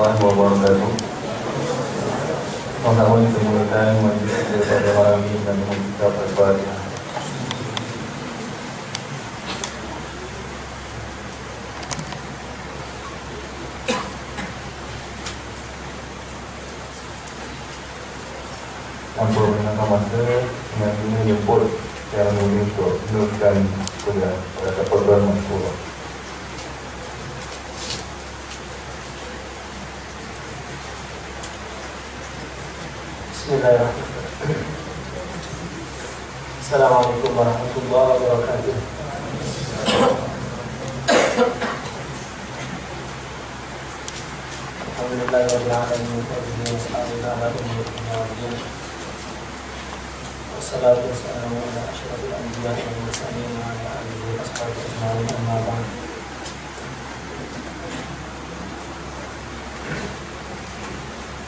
warahmatullahi wabarakatuh. Mohon kemuliaan majelis daripada malam ini dan kita Al-Fatihah. Ampun mengamalkan dengan ini jemput yang untuk menurutkan kuliah pada keperluan masyarakat. Bismillahirrahmanirrahim. Assalamualaikum warahmatullahi wabarakatuh. Alhamdulillahirabbil alamin wa bihi nasta'inu ala umuri dunya wad din. Wassalatu wassalamu ala asyrafil anbiya'i wal mursalin wa ala alihi wa sahbihi ajma'in, amma ba'd.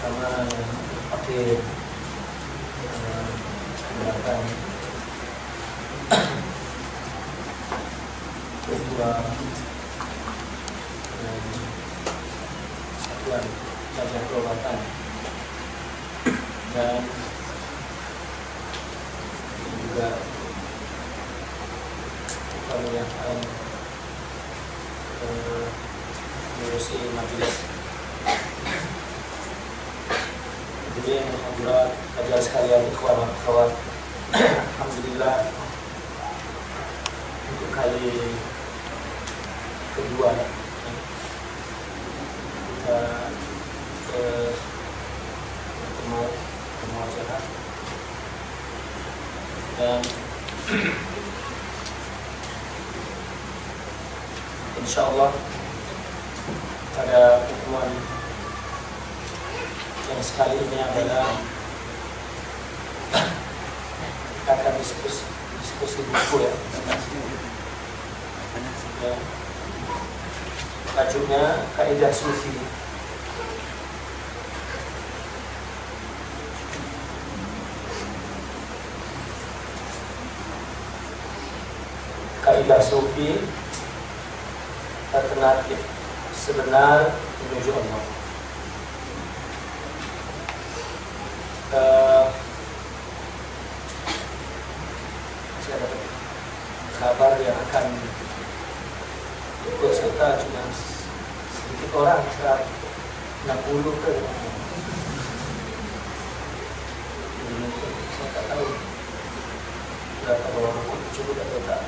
Kama akhir menggunakan kedua satuan belajar perobatan dan juga kemuliaan mengurusi majelis. Jadi alhamdulillah ajar sekalian ikhwan dan akhwat, alhamdulillah untuk kali kedua kita bertemu acara dan insyaallah pada pertemuan yang sekali ini adalah akan diskusi buku ya. Tajuknya Kaidah Sufi. Kaidah Sufi, alternatif sebenar menuju Allah. Saya dapat kabar yang akan ikut serta cuma sedikit orang, 60 ke. Jadi mungkin saya tak tahu berapa orang cukup atau tak.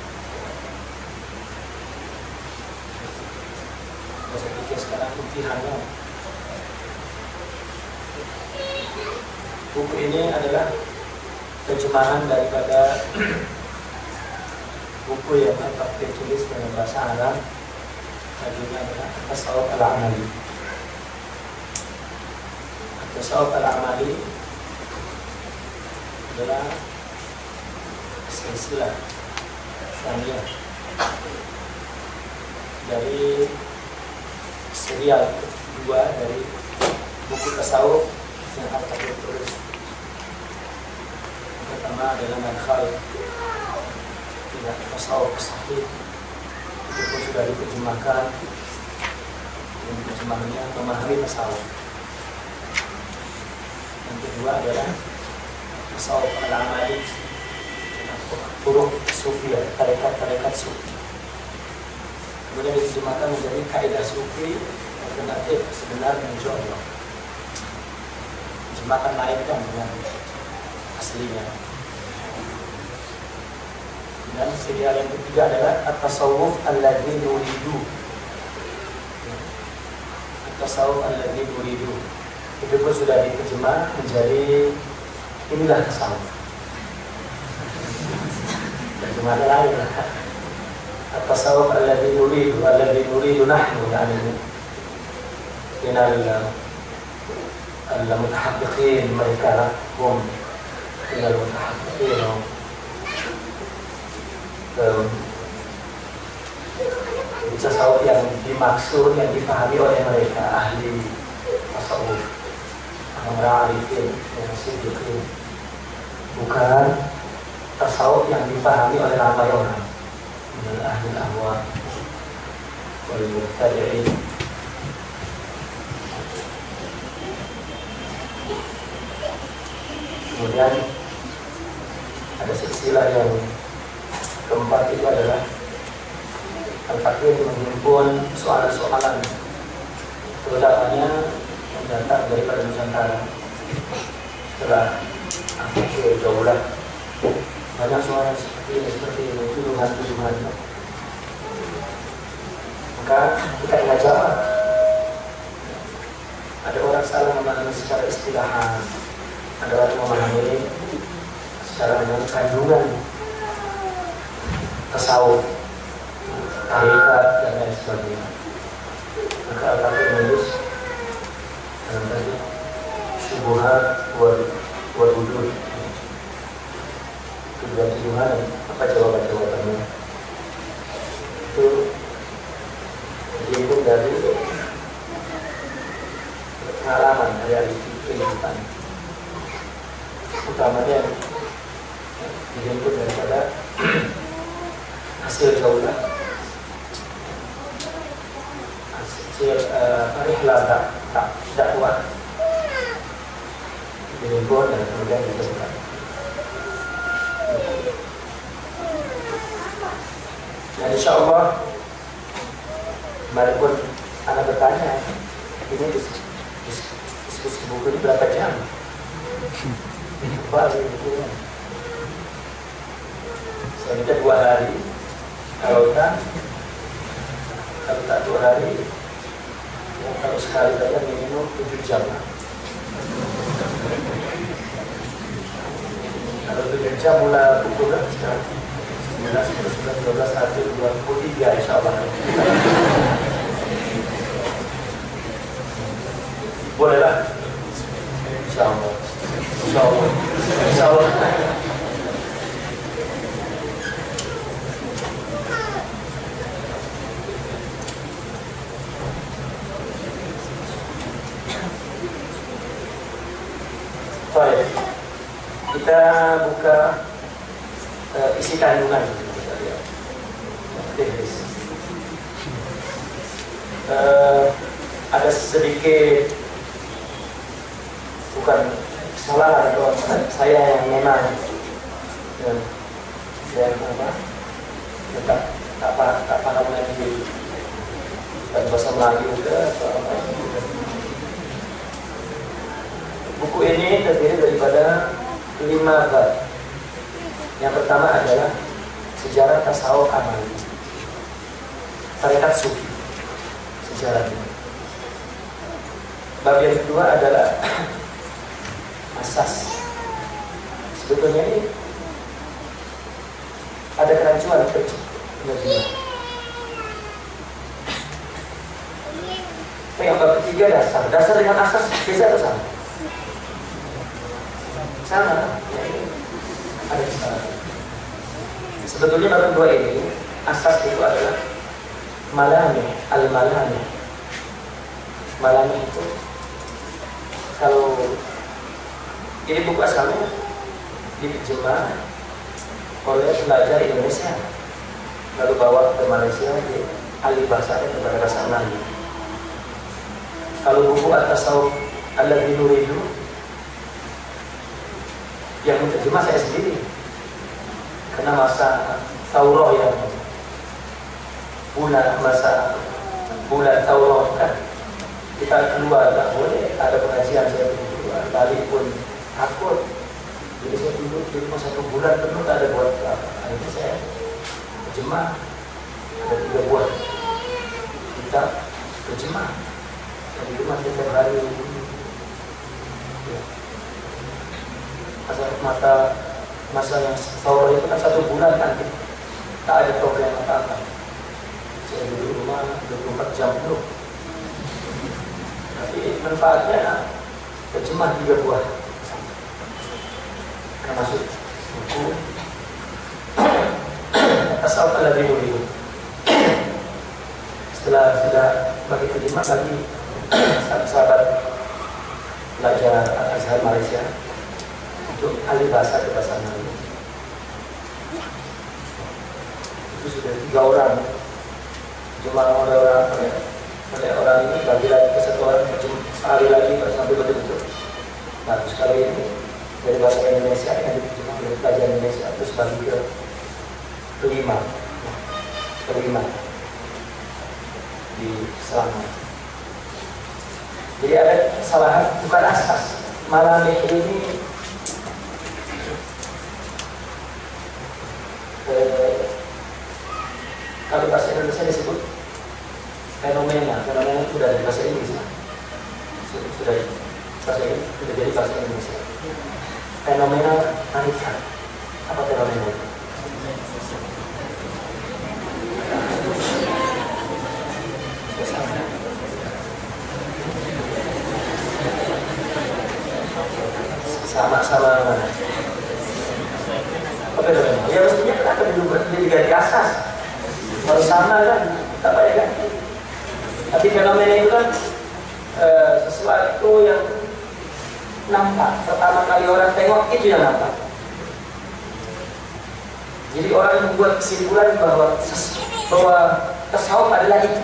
Saya pikir sekarang imtihannya. Buku ini adalah terjemahan daripada buku yang ditulis dalam bahasa Arab. Tajuknya adalah At-Tasawwuf Al-Amali. At-Tasawwuf Al-Amali adalah silsilah saniyah dari serial kedua dari buku tasawuf yang akan ditulis. Pertama adalah Madkhal ila Tasawuf Sahih, itu sudah diterjemahkan. Yang terjemahannya memahami tasawuf. Yang kedua adalah Tasawuf Al-Amali, Furuq Sufi, tarekat Sufi. Kemudian diterjemahkan menjadi Kaidah Sufi, alternatif sebenar menuju Allah. Terjemahkan lain kan dengan aslinya. Dan serial yang ketiga adalah At-Tasawwuf Alladzi Nuridu. At-Tasawwuf Alladzi Nuridu itu pun sudah diterjemah menjadi inilah tasawuf. Terjemahan lain lah. At-Tasawwuf Alladzi Nuridu nahnu, yani minal al-mutahaqqiqin, mereka hum minal mutahaqqiqin. Tasawuf yang dimaksud, yang dipahami oleh mereka ahli tasawuf, orang arifin, yang siddiqin, bukan tasawuf yang dipahami oleh ramai orang, ahli ahwa wal mubtadi'in. Kemudian ada silsilah yang keempat, itu adalah Al-Fakir menghimpun soalan-soalan terutamanya yang datang daripada Nusantara setelah akhir daulah. Banyak soalan seperti ini, tuduhan-tuduhan. Maka kita ingat jawab. Ada orang salah memahami secara istilahan, ada orang memahami secara kandungan tasawuf, tarekat dan lain sebagainya. Maka Al-Fakir menulis dalam tadi syubhat wal hudud, tuduhan-tuduhan, apa jawaban-jawabannya. Itu dihimpun dari pengalaman dari kehidupan, utamanya dihimpun daripada hasil daulah, hasil rihlah dakwah dihimpun dan kemudian ditemukan. Dan insya Allah kemarin pun anak bertanya, ini diskusi buku ini berapa jam? Apa bukunya? Saya minta 2 hari. Kalau tak 2 hari, ya, kalau sekali saja minimum 7 jam. Kalau 7 jam mulai pukul sekarang 11, 12, 1, 23 insya Allah. Bolehlah, insya Allah, insya Allah, insya Allah. Baik, kita buka isi kandungan. Ada sedikit, bukan kesalahan atau saya yang memang tak paham lagi dan bahasa Melayu juga atau apa. Buku ini terdiri daripada 5 bab. Yang pertama adalah sejarah tasawuf amali, tarekat sufi, sejarahnya. Bab yang kedua adalah asas. Sebetulnya ini ada kerancuan kecil. Yang bab ketiga dasar. Dasar dengan asas beda atau sama? Sama. Ya, ada kesalahan. Sebetulnya bab kedua ini asas itu adalah malami, al-malami. Malami itu kalau ini buku asalnya diterjemah oleh pelajar Indonesia, lalu bawa ke Malaysia di alih bahasanya kepada bahasa Melayu. Kalau buku At-Tasawuf Alladzi Nuridu yang menerjemah saya sendiri, karena masa Taurah yang bulan Taurah kan kita keluar, tak boleh ada pengajian, saya keluar balik pun takut. Jadi saya duduk di rumah 1 bulan penuh tak ada buat apa. Akhirnya saya terjemah, ada 3 buah kita terjemah. Di rumah setiap hari ya. Masa yang Taurah itu kan 1 bulan kan, tak ada problem apa-apa. Saya duduk di rumah 24 jam penuh. Tapi manfaatnya terjemah 3 buah, termasuk buku Tasawuf Alladzi Nuridu. Setelah sudah bagi terjemah lagi sahabat belajar Al-Azhar Malaysia untuk alih bahasa ke bahasa Melayu. Itu sudah 3 orang. Cuma orang ini bagi lagi ke 1 orang, sekali lagi sampai betul-betul. Nah, sekali ini dari bahasa Indonesia yang diterjemahkan dari pelajaran Indonesia terus bagi ke kelima di selama. Jadi ada kesalahan bukan asas. Malamih ini kalau bahasa Indonesia disebut fenomena itu sudah dari bahasa Inggris ya? sudah bahasa Inggris sudah jadi bahasa Indonesia. Fenomena tarikat. Apa fenomena itu? Sama mana? Apa fenomena? Ya mestinya kenapa diganti asas? Kalau sama kan, tak payah ganti. Tapi fenomena itu kan sesuatu yang nampak. Pertama kali orang tengok itu yang nampak. Jadi orang membuat kesimpulan bahwa tasawuf adalah itu.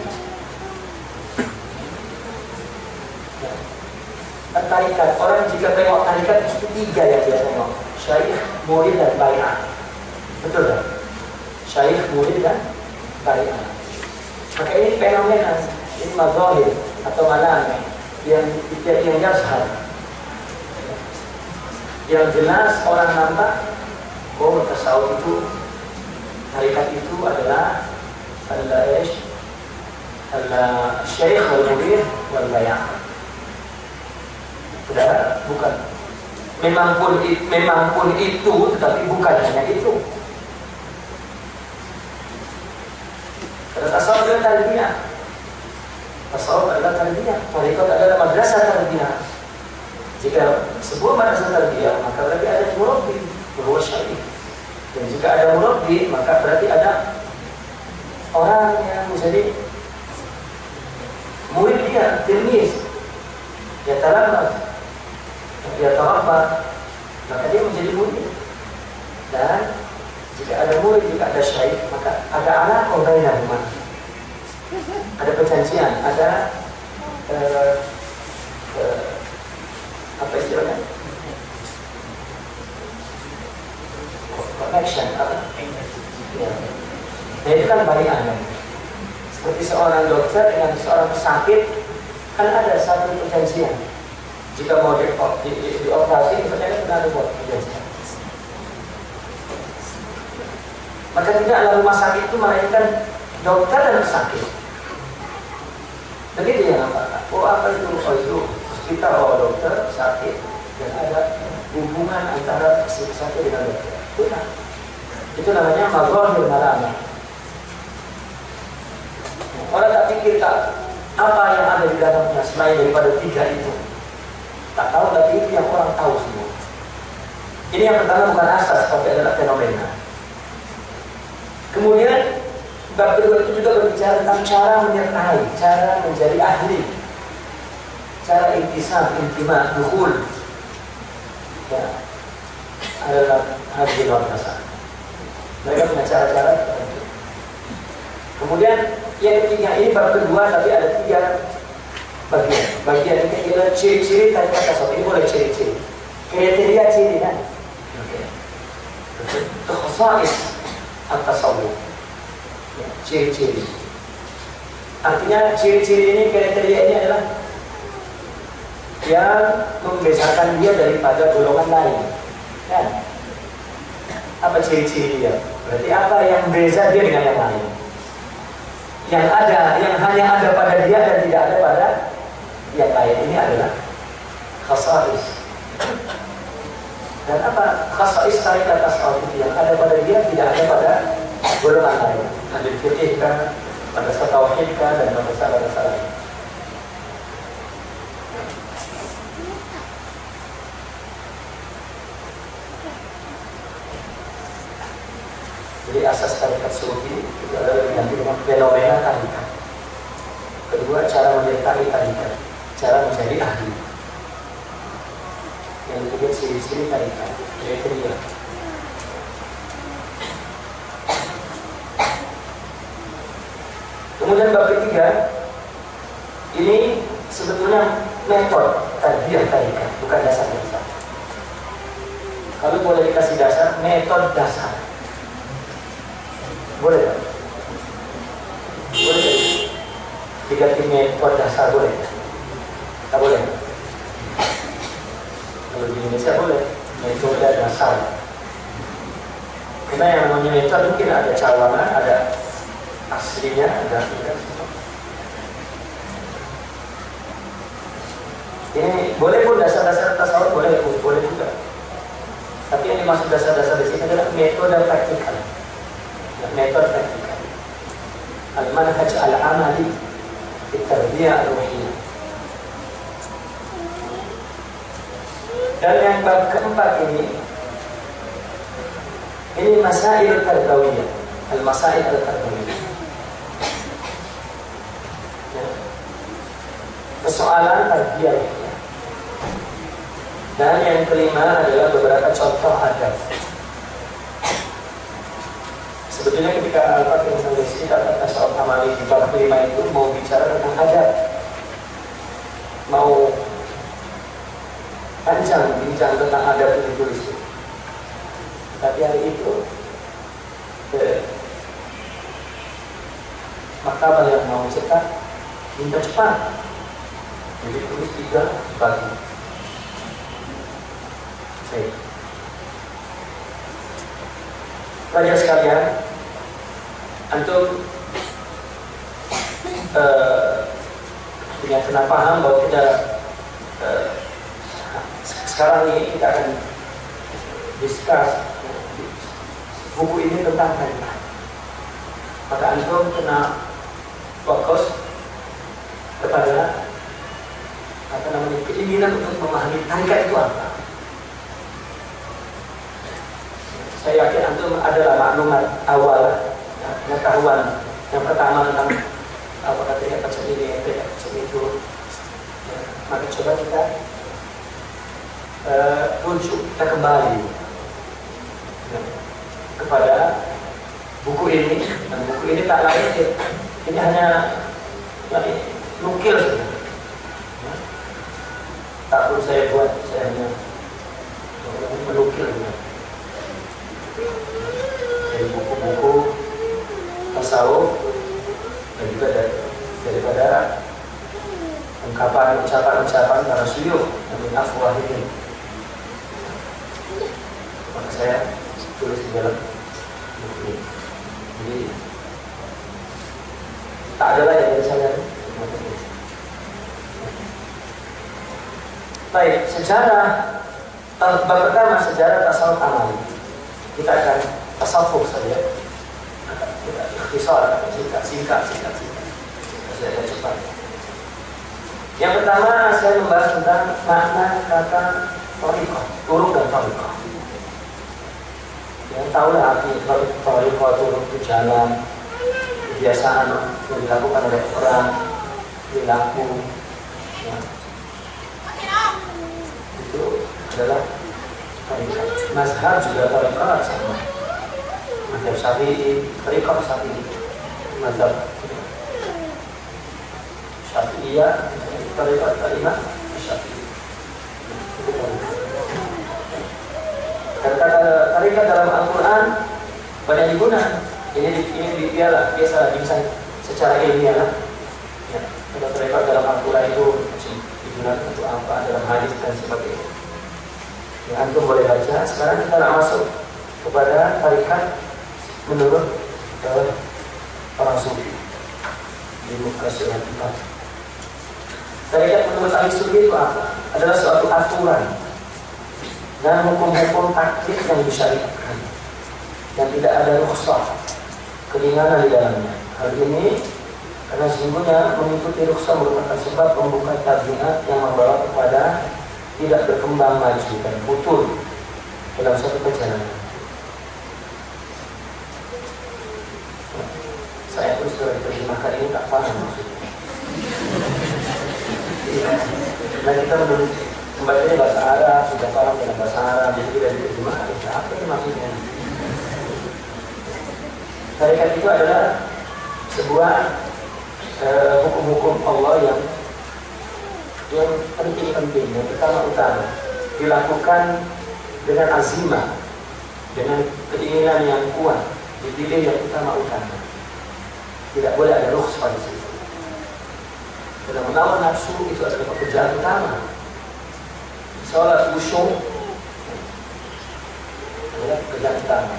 Tarikat, orang jika tengok tarikat itu 3 yang dia tengok: syaikh, murid, dan bai'ah. Betul tak? Syaikh, murid, dan bai'ah. Maka ini fenomena, ini mazahir atau malamih yang yazhar, yang jelas orang nampak. Oh, tasawuf itu, tarikat itu adalah syaikh wal murid wal bai'ah. Sudah, bukan. Memang pun itu, tetapi bukan hanya itu. Karena tasawuf adalah tarbiyah. Tasawuf adalah tarbiyah. Tarikat adalah madrasah tarbiyah. Jika sebuah madrasah tarbiyah, maka berarti ada murabbi, bahwa syar'i. Dan jika ada murabbi, maka berarti ada orang yang menjadi murid dia, tilmiz. Dia talamat, dia tarabat, maka dia menjadi murid. Dan jika ada murid, jika ada syaikh, maka ada alaqah bainahuma. Ada perjanjian, ada apa istilahnya? Connection, apa? Ya. Nah itu kan bai'ah. Seperti seorang dokter dengan seorang pesakit, kan ada satu perjanjian. Jika mau dioperasi, misalnya kan ada buat perjanjian. Maka tidaklah rumah sakit itu melainkan dokter dan pesakit. Begitu ya apa? Oh apa itu? Oh itu hospital, oh dokter, sakit, dan ada hubungan antara si pesakit dengan dokter. Benar. Itu namanya mazahir malamih. Orang tak pikir tak apa yang ada di dalamnya selain daripada 3 itu. Tak tahu, tapi itu yang orang tahu semua. Ini yang pertama bukan asas, tapi adalah fenomena. Kemudian bab kedua itu juga berbicara tentang cara menyertai, cara menjadi ahli, cara intima, dukhul. Ya, adalah hadis luar biasa. Mereka punya cara-cara tertentu. Kemudian yang ketiga, ini bab kedua, tapi ada 3 bagian. Bagian ini adalah ciri-ciri tarikat tasawuf. Ini boleh ciri-ciri, kriteria ciri kan? Khasa'is at-tasawuf. Ya, ciri-ciri. Artinya ciri-ciri ini, kriteria ini adalah yang membedakan dia daripada golongan lain. Kan? Apa ciri-ciri dia? Berarti apa yang beza dia dengan yang lain? Yang hanya ada pada dia dan tidak ada pada yang lain. Ini adalah khasa'is. Dan apa khasa'is tarikat tasawuf itu? Yang ada pada dia tidak ada pada golongan lain. Ada fikih kan, pada tauhid kan, dan pada salah-salah. Jadi asas tarikat sufi itu adalah diganti dengan fenomena tarikat. Kedua, cara menyertai tarikat, cara menjadi ahli. Yang ketiga, ciri-ciri tarikat, kriteria. Kemudian bab ketiga, ini sebetulnya metode tarbiyah tarikat, bukan dasar-dasar. Kalau boleh dikasih dasar, metode dasar. Boleh tak? Boleh tak? Diganti metode dasar boleh tak? Tak boleh? Kalau di Indonesia boleh, metode dasar. Karena yang namanya metode mungkin ada cawangan, ada aslinya, ada tidak. Ini boleh pun dasar-dasar tasawuf boleh juga. Tapi yang dimaksud dasar-dasar di sini adalah metode praktikal. Metode praktikal. Al-manhaj al-amali fi tarbiyah ar-ruhiyah. Dan yang bab keempat ini masail tarbawiyah. Al-masail al-tarbawiyah. Persoalan tarbiyah. Dan yang kelima adalah beberapa contoh adab. Sebetulnya ketika Al-Fatih menulis kitab Tasawuf Amali di bab 5 itu mau bicara tentang adab, mau panjang bincang tentang adab yang ditulis. Tapi hari itu maktabah yang mau cetak minta cepat, jadi tulis 3 bagi. Pelajar sekalian, antum punya kena paham bahwa kita sekarang ini kita akan discuss buku ini tentang tarikat. Maka antum kena fokus kepada keinginan untuk memahami tarikat itu apa. Saya yakin antum adalah maklumat awal, pengetahuan yang pertama tentang apa tarikat macam ini, tarikat macam itu. Maka coba kita rujuk, kita kembali kepada buku ini. Dan buku ini tak lain, ini hanya nukil saja. Tak perlu saya buat, saya hanya menukil dari buku-buku tasawuf dan juga daripada ungkapan ucapan para syuyukh min afwahihim. Maka saya tulis di dalam buku ini. Jadi tak ada lagi dari saya. Baik, sejarah bab pertama, sejarah tasawuf amali. Kita akan tasawuf saja. Kita ikhtisar, singkat. Saya cepat. Yang pertama saya membahas tentang makna kata thariqah, turuk dan thariqah. Yang tahulah arti thariqah, turuk itu jalan, kebiasaan yang dilakukan oleh orang, perilaku. Ya. Itu adalah thariqah. Mazhab juga thariqah sama. Mazhab Syafi'i, thariqah Syafi'i. Mazhab Syafi'iyah, thariqah Imam Syafi'i. Dan kata thariqah dalam Al-Quran banyak digunakan. Ini biasa dibincang secara ilmiah lah. Ya, kata thariqah dalam Al-Quran itu digunakan untuk apa, dalam hadis dan sebagainya. Yang antum boleh baca. Sekarang kita nak masuk kepada tarikat menurut para sufi di muka surat 4. Tarikat menurut ahli sufi itu apa? Adalah suatu aturan dan hukum-hukum taklif yang disyariatkan dan tidak ada rukhsah, keringanan di dalamnya. Hal ini karena sesungguhnya mengikuti rukhsah merupakan sebab pembuka tabiat yang membawa kepada tidak berkembang maju dan putul dalam suatu perjalanan. Saya pun setelah diterjemahkan ini tak paham maksudnya. Nah kita menurut membacanya bahasa Arab, sudah paham dengan bahasa Arab, jadi tidak diterjemahkan. Apa itu maksudnya? Tarikat itu adalah sebuah hukum-hukum Allah yang penting-penting, yang utama dilakukan dengan azimah, dengan keinginan yang kuat, dipilih yang utama. Tidak boleh ada rukhs pada situ. Karena melawan nafsu itu adalah pekerjaan utama. Salat khusyuk adalah pekerjaan utama.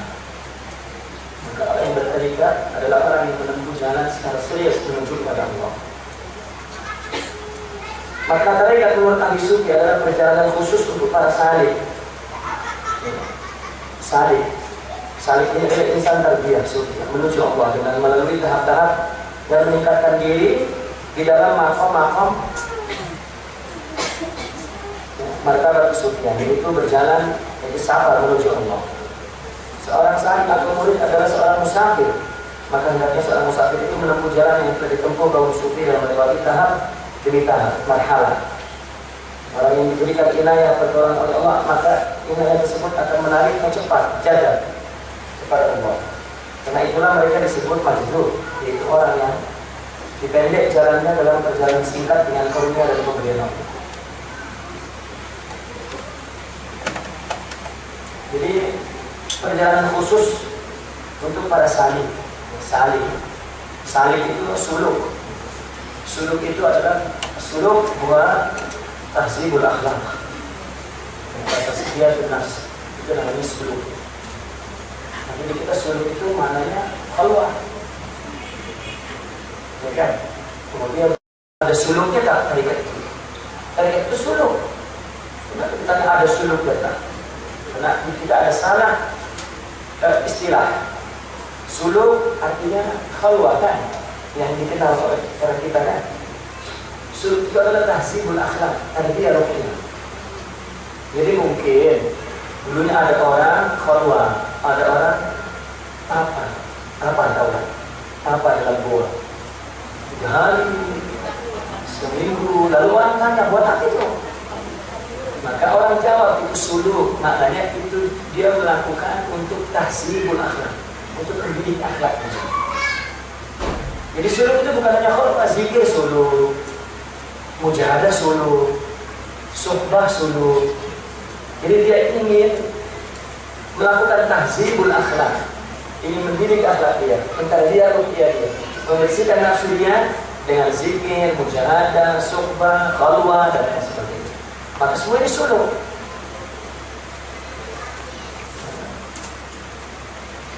Maka orang yang bertarikat adalah orang yang menempuh jalan secara serius menuju kepada Allah. Maka tarikat menurut ahli sufi adalah perjalanan khusus untuk para salik. Salik ini adalah insan tarbiyah sufi menuju Allah dengan melalui tahap-tahap dan meningkatkan diri di dalam makom-makom martabat kesufian, yaitu berjalan dari sabar menuju Allah. Seorang salik atau murid adalah seorang musafir. Maka hendaknya seorang musafir itu menempuh jalan yang telah ditempuh kaum sufi dan melewati tahap demi tahap, marhalah. Orang yang diberikan inayah pertolongan oleh Allah, maka inayah tersebut akan menariknya cepat, jadab kepada Allah. Karena itulah mereka disebut majnun, yaitu orang yang dipendek jalannya dalam perjalanan singkat dengan karunia dan pemberian Allah. Jadi perjalanan khusus untuk para salik. Salik itu suluk. Suluk itu adalah suluk buat tahzibul akhlak. Tasfiyatun nafs. Itu namanya suluk. Nah, jadi kita suluk itu maknanya khalwah. Ya kan? Kemudian ada suluknya tak tarikat itu? Tarikat itu suluk. Kenapa kita ada suluk tak? Karena tidak ada salah istilah. Suluk artinya khalwah kan? Yang dikenal oleh orang kita kan. Suluk itu adalah tahzibul akhlak, tarbiyah ruhiyah. Jadi mungkin dulunya ada orang khalwah, ada orang apa tahu kan? Apa dalam gua? 3 hari, seminggu, lalu orang tanya buat apa itu? Maka orang jawab itu suluk, maknanya itu dia melakukan untuk tahzibul akhlak, untuk mendidik akhlaknya. Jadi suluk itu bukan hanya khulafah, zikir suluk, mujahadah suluk, suhbah suluk. Jadi dia ingin melakukan tahzibul akhlak, ingin mendidik akhlak dia, mentarbiyah ruhiyah dia, membersihkan nafsu dia dengan zikir, mujahadah, suhbah, khalwah dan lain sebagainya. Maka semua ini suluk.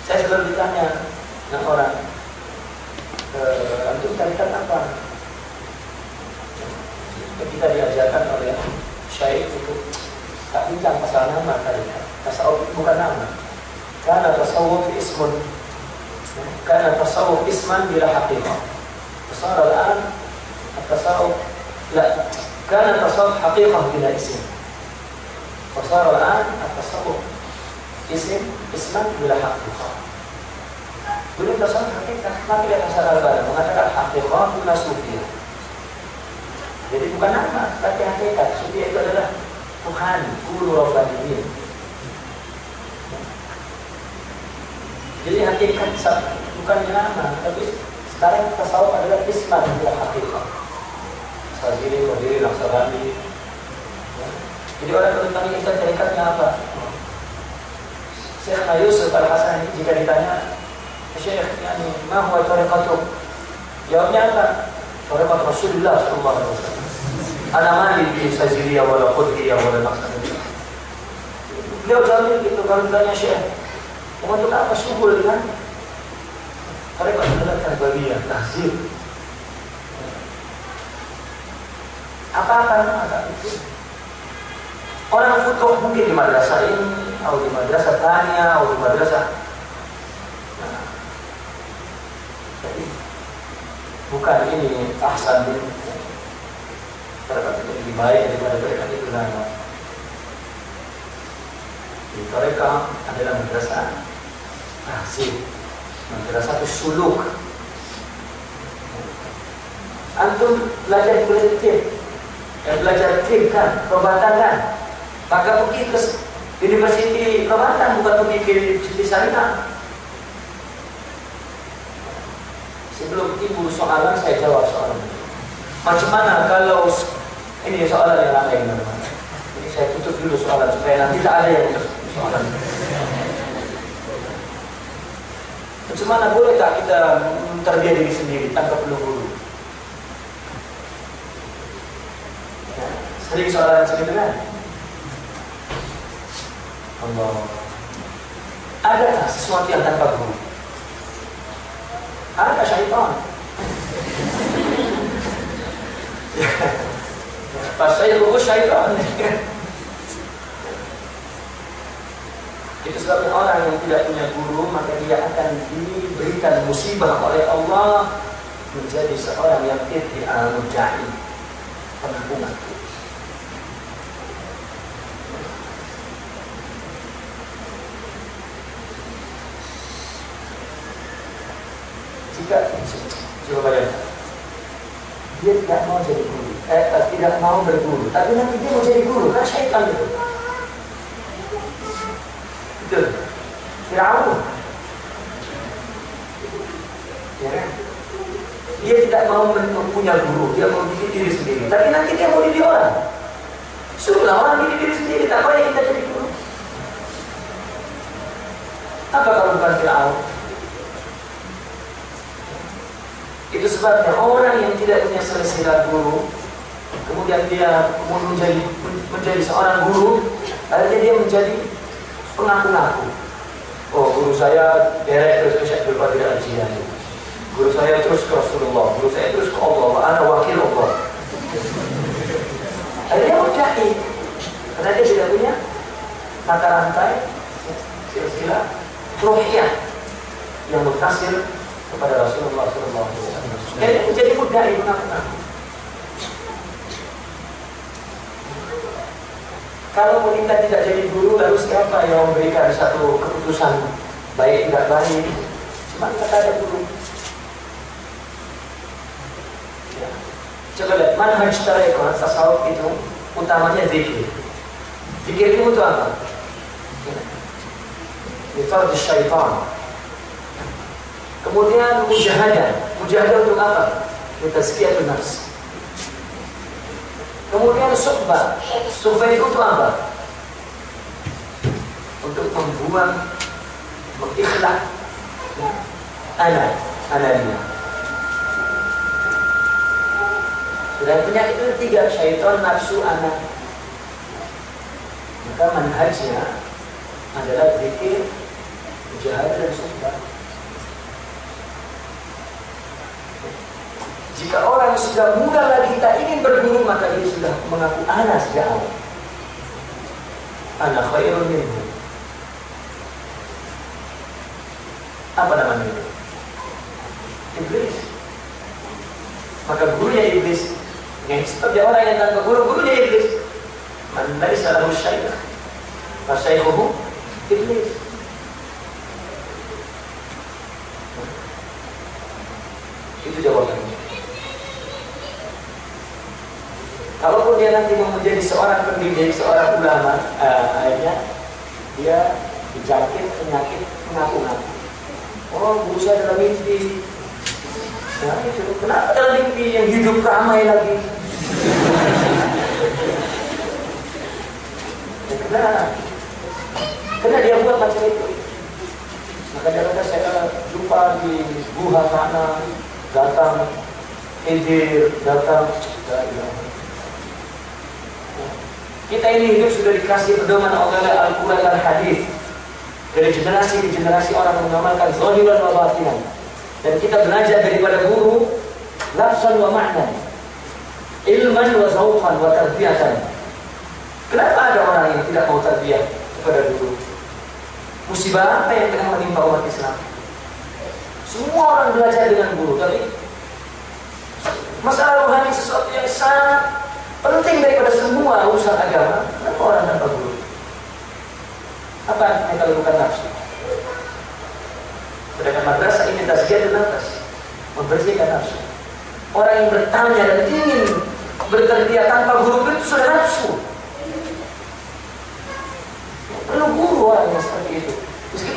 Saya selalu ditanya dengan orang, antum tarikat apa? Kita diajarkan oleh syaikh itu tak bincang pasal nama tarikat. Tasawuf bukan nama. Karena tasawuf ismun, karena tasawuf isman bila haqiqah. Fasar al-an tasawuf la, karena tasawuf haqiqah bila isim. Fasar al-an tasawuf isman bila haqiqah. Belum tasawuf hakikat, maka dia Hasan al-Banna mengatakan hakikat bila sufiyah. Jadi bukan nama, tapi hakikat. Sufiyah itu adalah Tuhan, Kulu Rabbaniyin. Jadi hakikat bukan nama, tapi sekarang tasawuf adalah isman bila hakikat. Sajiri, Qadiri, Naqsabandi. Jadi orang bertanya kita tarikatnya apa? Syekh Yusuf Al-Hasan jika ditanya, Syekh, ma huwa tariqatuk? Jawabnya apa? Tariqat Rasulullah sallallahu alaihi wasallam. Ana mali bi sajiliyah wala qudriyah wala naqsabiyah. Beliau jawabnya gitu kalau ditanya Syekh, untuk apa syukur kan? Tariqat adalah tarbiyah, tahzib. Apa itu? Orang futuh mungkin di madrasah ini, atau di madrasah tanya, atau di madrasah. Bukan ini ahsan bin tarikat lebih baik daripada tarikat itu nama. Di tarikat adalah madrasah tahzib, madrasah suluk. Antum belajar politik, belajar tim kan, perobatan kan, maka pergi ke universiti perobatan, bukan pergi ke universiti syariah. Sebelum timbul soalan, saya jawab soalan. Macam mana kalau ini soalan yang lain? Jadi saya tutup dulu soalan supaya nanti tak ada yang soalan. Bagaimana boleh tak kita terbiak diri sendiri tanpa perlu guru? Ya, sering soalan segitu kan? Allah. Adakah sesuatu yang tanpa guru? Adakah syaitan? Pas saya guru syaitan. Itu sebabnya orang yang tidak punya guru, maka dia akan diberikan musibah oleh Allah menjadi seorang yang mudda'i, penampungan. Jika coba bayangkan, dia tidak mau jadi guru, tidak mau berguru, tapi nanti dia mau jadi guru, kan syaitan itu. Betul. Firaun. Ya kan? Dia tidak mau punya guru, dia mau didik diri sendiri. Tapi nanti dia mau didik orang. Suruhlah orang didik diri sendiri, tak payah kita jadi guru. Apa kalau bukan Firaun? Itu sebabnya orang yang tidak punya silsilah guru, kemudian dia menjadi seorang guru, akhirnya dia menjadi pengaku-ngaku. Oh, guru saya derek terus ke Syekh Abdul Qadir Al-Jilani. Guru saya terus ke Rasulullah, guru saya terus ke Allah, ana wakil Allah. Akhirnya mudda'i, karena dia tidak punya mata rantai silsilah ruhiyah yang muttasil kepada Rasulullah SAW. Jadi menjadi mudda'i, mengaku-ngaku. Kalau kita tidak jadi guru, lalu siapa yang memberikan satu keputusan baik tidak baik? Cuma kita ada guru. Ya. Coba lihat manhaj tarekat tasawuf itu utamanya zikir. Zikir itu untuk apa? Ditard syaitan. Kemudian mujahadah. Mujahadah untuk apa? Tazkiyatun nafs. Kemudian suhbah. Suhbah itu untuk apa? Untuk membuang, mengikhlas analia. Dan penyakit itu tiga, syaitan, nafsu, anak. Maka manhajnya adalah zikir, mujahadah dan suhbah. Jika orang sudah muda lagi tak ingin berguru, maka dia sudah mengaku ana sejak awal. Ana khairun minhu. Apa namanya itu? Iblis. Maka gurunya iblis. Yang sebabnya orang yang tanpa guru, gurunya iblis. Man laisa lahu syaikh, fa syaikhuhu iblis. Itu jawabannya. Kalaupun dia nanti mau menjadi seorang pendidik, seorang ulama, akhirnya dia dijangkit penyakit mengaku-ngaku. Oh, guru saya dalam mimpi. Nah, itu kenapa dalam mimpi yang hidup ramai lagi? Karena dia buat macam itu. Maka dia saya jumpa di guha sana, datang Khidir, datang. Kita ini hidup sudah dikasih pedoman oleh Al-Quran dan Hadis. Dari generasi ke generasi orang mengamalkan zahiran wa batinan. Dan kita belajar daripada guru lafzan wa ma'nan, ilman wa zawqan wa tarbiyatan. Kenapa ada orang yang tidak mau tarbiyah kepada guru? Musibah apa yang tengah menimpa umat Islam? Semua orang belajar dengan guru, tapi masalah rohani sesuatu yang sangat penting daripada semua urusan agama. Kenapa orang tanpa guru? Apa artinya kalau bukan nafsu? Sedangkan madrasah ini tazkiyatun nafs, membersihkan nafsu. Orang yang bertanya dan ingin bertarbiyah tanpa guru itu sudah nafsu. Perlu guru orang yang seperti itu. Meskipun